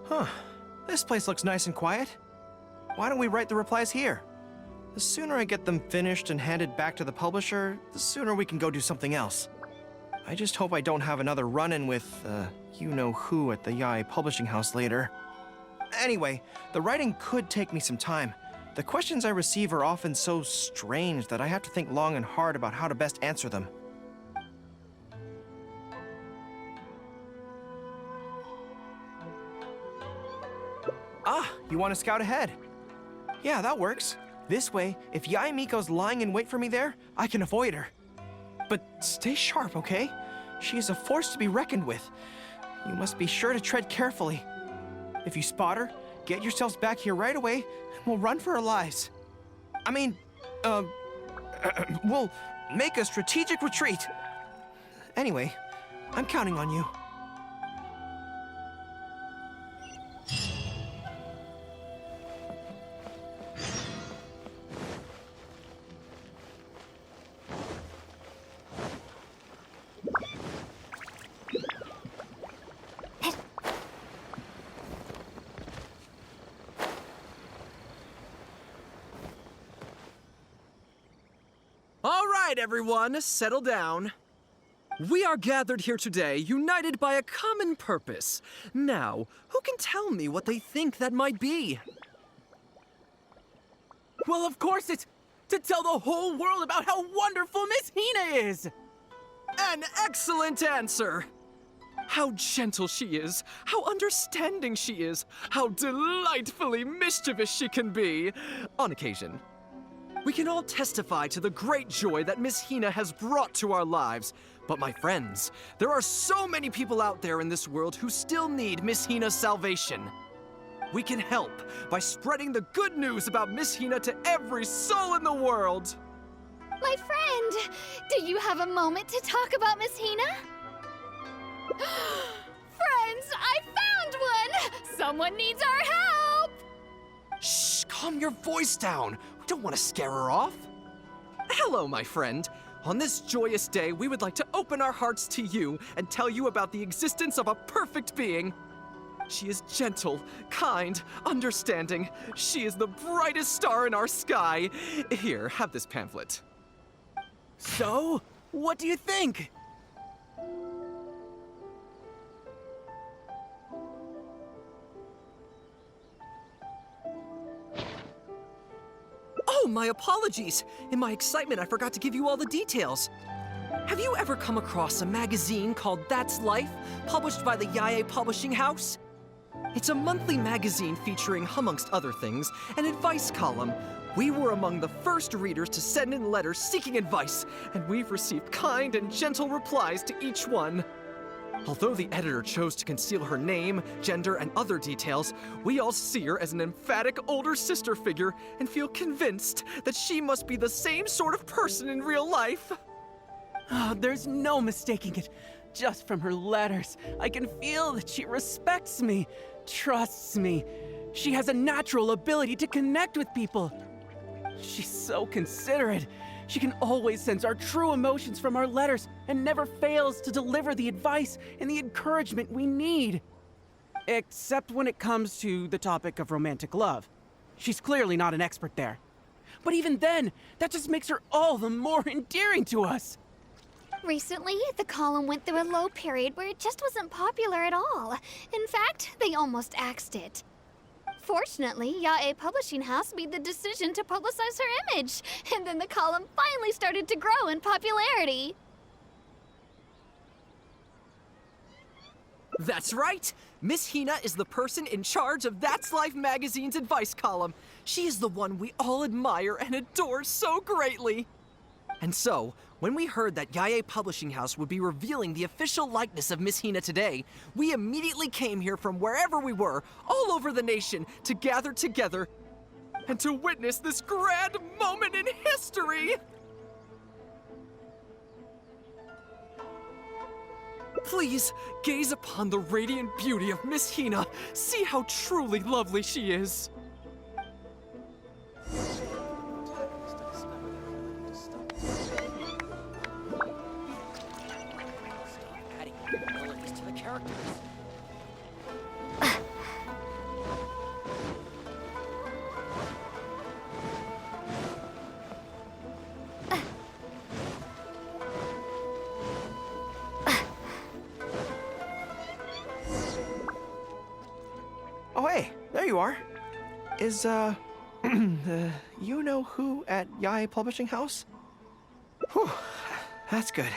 Huh. This place looks nice and quiet. Why don't we write the replies here? The sooner I get them finished and handed back to the publisher, the sooner we can go do something else. I just hope I don't have another run-in with, you-know-who at the Yae Publishing House later. Anyway, the writing could take me some time. The questions I receive are often so strange that I have to think long and hard about how to best answer them. Ah, you want to scout ahead? Yeah, that works. This way, if Yae Miko's lying in wait for me there, I can avoid her. But stay sharp, okay? She is a force to be reckoned with. You must be sure to tread carefully. If you spot her, get yourselves back here right away, and we'll run for our lives. We'll make a strategic retreat. Anyway, I'm counting on you. All right, everyone, settle down. We are gathered here today, united by a common purpose. Now, who can tell me what they think that might be? Well, of course it's to tell the whole world about how wonderful Miss Hina is! An excellent answer! How gentle she is, how understanding she is, how delightfully mischievous she can be, on occasion. We can all testify to the great joy that Miss Hina has brought to our lives. But my friends, there are so many people out there in this world who still need Miss Hina's salvation. We can help by spreading the good news about Miss Hina to every soul in the world. My friend, do you have a moment to talk about Miss Hina? Friends, I found one! Someone needs our help! Shh, calm your voice down. We don't want to scare her off. Hello, my friend. On this joyous day, we would like to open our hearts to you and tell you about the existence of a perfect being. She is gentle, kind, understanding. She is the brightest star in our sky. Here, have this pamphlet. So, what do you think? Oh, my apologies. In my excitement, I forgot to give you all the details. Have you ever come across a magazine called That's Life, published by the Yae Publishing House? It's a monthly magazine featuring, amongst other things, an advice column. We were among the first readers to send in letters seeking advice, and we've received kind and gentle replies to each one. Although the editor chose to conceal her name, gender, and other details, we all see her as an emphatic older sister figure and feel convinced that she must be the same sort of person in real life. Oh, there's no mistaking it. Just from her letters, I can feel that she respects me, trusts me. She has a natural ability to connect with people. She's so considerate. She can always sense our true emotions from our letters and never fails to deliver the advice and the encouragement we need. Except when it comes to the topic of romantic love. She's clearly not an expert there. But even then, that just makes her all the more endearing to us. Recently, the column went through a low period where it just wasn't popular at all. In fact, they almost axed it. Fortunately, Yae Publishing House made the decision to publicize her image, and then the column finally started to grow in popularity. That's right! Miss Hina is the person in charge of That's Life magazine's advice column. She is the one we all admire and adore so greatly. And so, when we heard that Yae Publishing House would be revealing the official likeness of Miss Hina today, we immediately came here from wherever we were, all over the nation, to gather together and to witness this grand moment in history! Please, gaze upon the radiant beauty of Miss Hina. See how truly lovely she is. you are. Is, you know who at Yae Publishing House? Whew, that's good.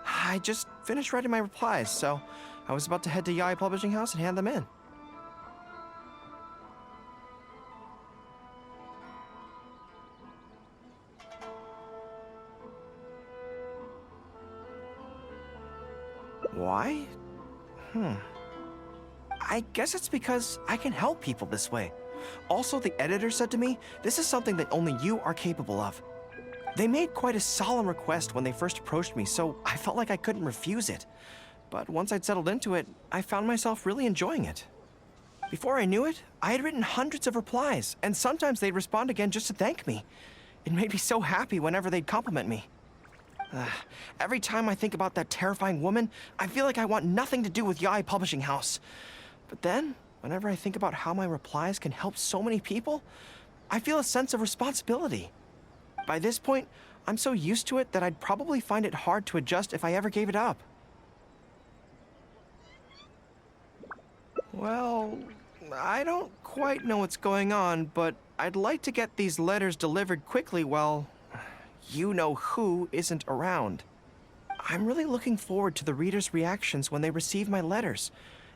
I just finished writing my replies, so I was about to head to Yae Publishing House and hand them in. Why? I guess it's because I can help people this way. Also, the editor said to me, this is something that only you are capable of. They made quite a solemn request when they first approached me, so I felt like I couldn't refuse it. But once I'd settled into it, I found myself really enjoying it. Before I knew it, I had written hundreds of replies, and sometimes they'd respond again just to thank me. It made me so happy whenever they'd compliment me. Every time I think about that terrifying woman, I feel like I want nothing to do with Yae Publishing House. But then, whenever I think about how my replies can help so many people, I feel a sense of responsibility. By this point, I'm so used to it that I'd probably find it hard to adjust if I ever gave it up. Well, I don't quite know what's going on, but I'd like to get these letters delivered quickly while you-know-who isn't around. I'm really looking forward to the readers' reactions when they receive my letters.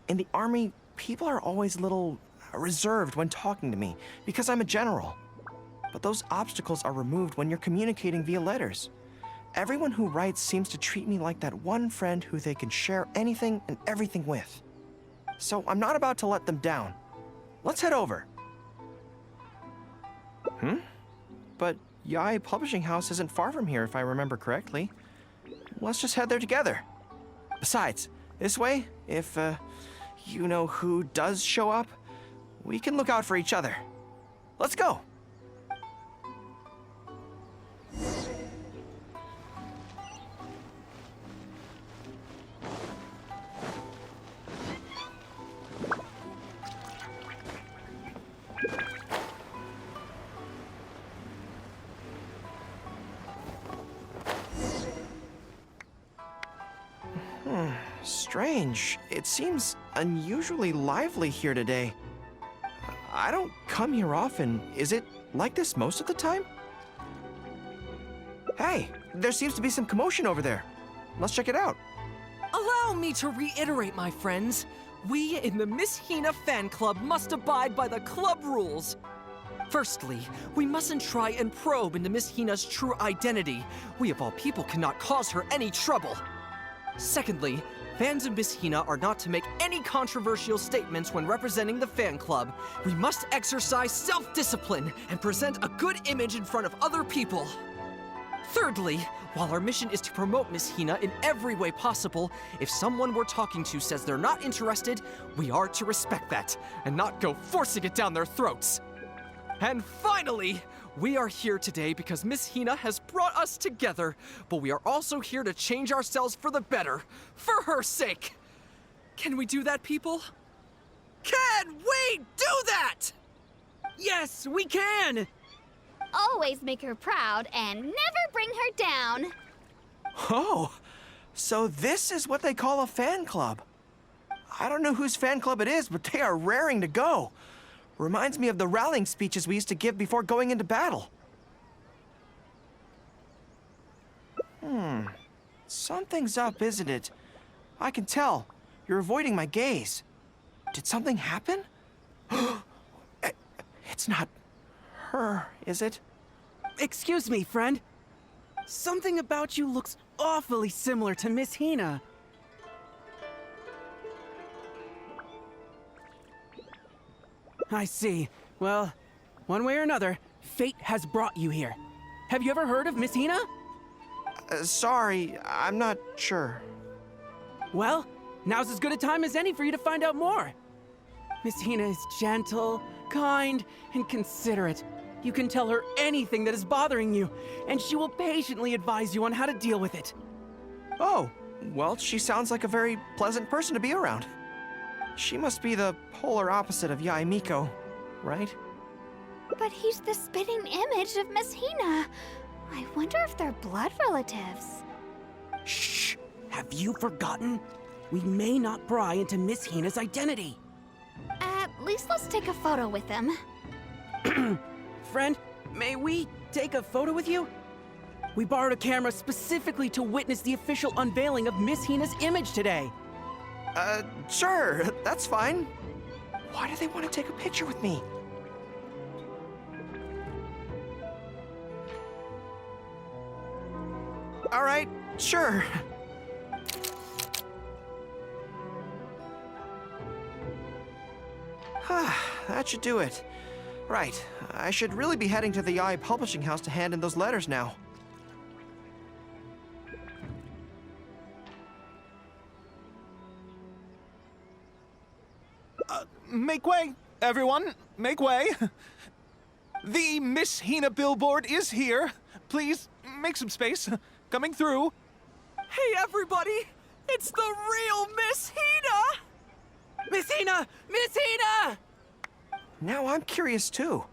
In the army, people are always a little reserved when talking to me because I'm a general. But those obstacles are removed when you're communicating via letters. Everyone who writes seems to treat me like that one friend who they can share anything and everything with. So I'm not about to let them down. Let's head over. But Yae Publishing House isn't far from here, if I remember correctly. Let's just head there together. Besides, this way, if, you-know-who does show up, we can look out for each other. Let's go! Strange. It seems unusually lively here today. I don't come here often. Is it like this most of the time? Hey, there seems to be some commotion over there. Let's check it out. Allow me to reiterate, my friends. We in the Miss Hina fan club must abide by the club rules. Firstly, we mustn't try and probe into Miss Hina's true identity. We of all people cannot cause her any trouble. Secondly, fans of Miss Hina are not to make any controversial statements when representing the fan club. We must exercise self-discipline and present a good image in front of other people. Thirdly, while our mission is to promote Miss Hina in every way possible, if someone we're talking to says they're not interested, we are to respect that and not go forcing it down their throats. And finally, we are here today because Miss Hina has brought us together, but we are also here to change ourselves for the better, for her sake. Can we do that, people? Can we do that? Yes, we can! Always make her proud and never bring her down. Oh, so this is what they call a fan club. I don't know whose fan club it is, but they are raring to go. Reminds me of the rallying speeches we used to give before going into battle. Something's up, isn't it? I can tell. You're avoiding my gaze. Did something happen? It's not her, is it? Excuse me, friend. Something about you looks awfully similar to Miss Hina. I see. Well, one way or another, fate has brought you here. Have you ever heard of Miss Hina? Sorry, I'm not sure. Well, now's as good a time as any for you to find out more. Miss Hina is gentle, kind, and considerate. You can tell her anything that is bothering you, and she will patiently advise you on how to deal with it. Oh, well, she sounds like a very pleasant person to be around. She must be the polar opposite of Yae Miko, right? But he's the spitting image of Miss Hina. I wonder if they're blood relatives. Shh! Have you forgotten? We may not pry into Miss Hina's identity. At least let's take a photo with them. Friend, may we take a photo with you? We borrowed a camera specifically to witness the official unveiling of Miss Hina's image today. Sure, that's fine. Why do they want to take a picture with me? All right, sure. That should do it. Right, I should really be heading to the YA Publishing House to hand in those letters now. Make way, everyone. Make way. The Miss Hina billboard is here. Please, make some space. Coming through. Hey, everybody! It's the real Miss Hina! Miss Hina! Miss Hina! Now I'm curious too.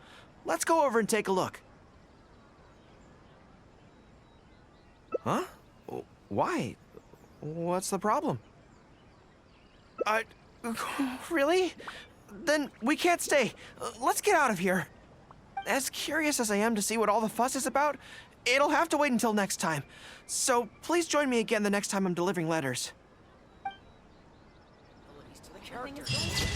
Let's go over and take a look. Huh? Why? What's the problem? Really? Then we can't stay. Let's get out of here. As curious as I am to see what all the fuss is about, it'll have to wait until next time. So please join me again the next time I'm delivering letters. To the characters.